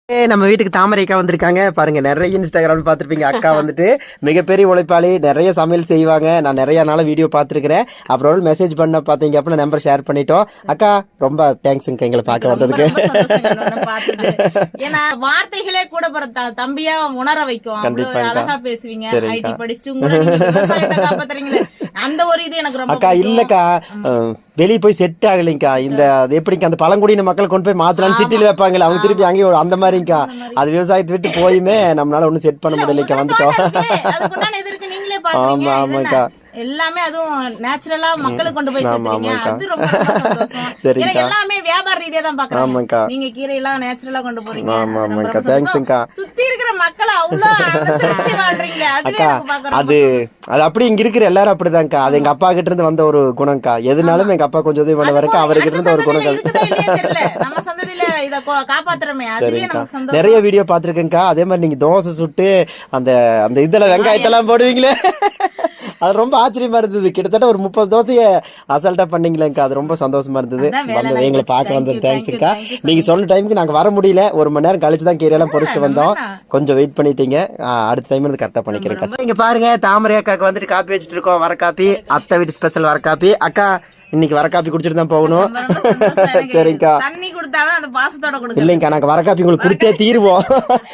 நம்ம வீட்டுக்கு தாமரை அக்கா வந்திருக்காங்க பாருங்க. நிறைய இன்ஸ்டாகிராம் பார்த்துருப்பீங்க. அக்கா வந்துட்டு மிகப்பெரிய உழைப்பாளி, நிறைய சமையல் செய்வாங்க. நான் நிறைய நாள வீடியோ பார்த்துருக்கிறேன். அப்புறம் மெசேஜ் பண்ண பார்த்தீங்க அப்படின்னா நம்பர் ஷேர் பண்ணிட்டோம். அக்கா ரொம்ப தேங்க்ஸ்ங்க எங்களை பார்க்க வந்ததுக்கு. ஏன்னா வார்த்தைகளே கூட தம்பியா உணர வைக்கும். கண்டிப்பா அழகா பேசுவீங்க. ஐடி படிச்சுட்டு கூட நீங்க விவசாயத்தை காப்பாத்துறீங்களே, அந்த ஒரு இது எனக்கு ரொம்ப அக்கா இல்லக்கா, வெளியே போய் செட் ஆகலைங்கக்கா. இந்த அது எப்படிங்க அந்த பழங்குடியின மக்கள் கொண்டு போய் மாத்தலான்னு சிட்டில வைப்பாங்களே, அவங்க திருப்பி அங்கேயே அந்த மாதிரிங்கக்கா. அது விவசாயத்தை விட்டு போயுமே நம்மளால ஒன்னும் செட் பண்ண முடியலைக்கா. வந்துட்டோம். ஆமா ஆமாக்கா, எல்லாமே அதுவும் நேச்சுரலா மக்களுக்கு கொண்டு போய் சேர்த்துறீங்க. அது ரொம்ப சந்தோஷம். ஏன்னா எல்லாமே வியாபார ரீதியா தான் பாக்குறாங்க. நீங்க கீரை எல்லாம் நேச்சுரலா கொண்டு போறீங்க. ஆமா ஆமாக்கா, தேங்க்ஸ்ங்கா. சுத்தி இருக்கிற மக்கள் அவ்வளவு அனுசரிச்சு வாழ்றீங்களே, அதுவே எனக்கு பாக்குறேன். அது அப்படி இங்க இருக்கிற எல்லாரும் அப்படிதான்க்கா. அது எங்க அப்பா கிட்ட இருந்து வந்த ஒரு குணம்க்கா. எதுனாலும் எங்க அப்பா கொஞ்சம் உதவி பண்ண வரைக்கும் அவர்கிட்ட இருந்து ஒரு குணங்கள். நம்ம சந்ததியில இத காப்பாத்துறமே, அதுவே நமக்கு சந்தோஷம். நிறைய வீடியோ பாத்துருக்கேன்க்கா. அதே மாதிரி நீங்க தோசை சுட்டு அந்த அந்த இதுல வெங்காயத்தெல்லாம் போடுவீங்களே, அது ரொம்ப ஆச்சரியமா இருந்தது. கிட்டத்தட்ட ஒரு 30 தோசைய அசால்ட்டா பண்ணீங்களேக்கா. அது ரொம்ப சந்தோஷமா இருந்தது. வந்து எங்களை பார்க்க வந்தது தேங்க்ஸ்க்கா. நீங்க சொன்ன டைமுக்கு நாங்க வர முடியல, 1 மணி நேரம் கழிச்சு தான் கீரையெல்லாம் பொறிச்சிட்டு வந்தோம். கொஞ்சம் வெயிட் பண்ணிட்டீங்க. அடுத்த டைம் வந்து கரெக்டா பண்ணிக்கிறேன். இங்க பாருங்க, தாமரை அக்காக்கு வந்துட்டு காப்பி வச்சுட்டு இருக்கோம். வர காப்பி, அத்தை வீட்டு ஸ்பெஷல் வர காப்பி. அக்கா இன்னைக்கு வர காப்பி குடிச்சிட்டு தான் போகணும். சரிங்கக்கா. தண்ணி கொடுத்தாவே அந்த பாசத்தோட கொடுங்க. இல்லைங்கக்கா, நாங்க வர காப்பி உங்களுக்கு கொடுத்தே தீருவோம்.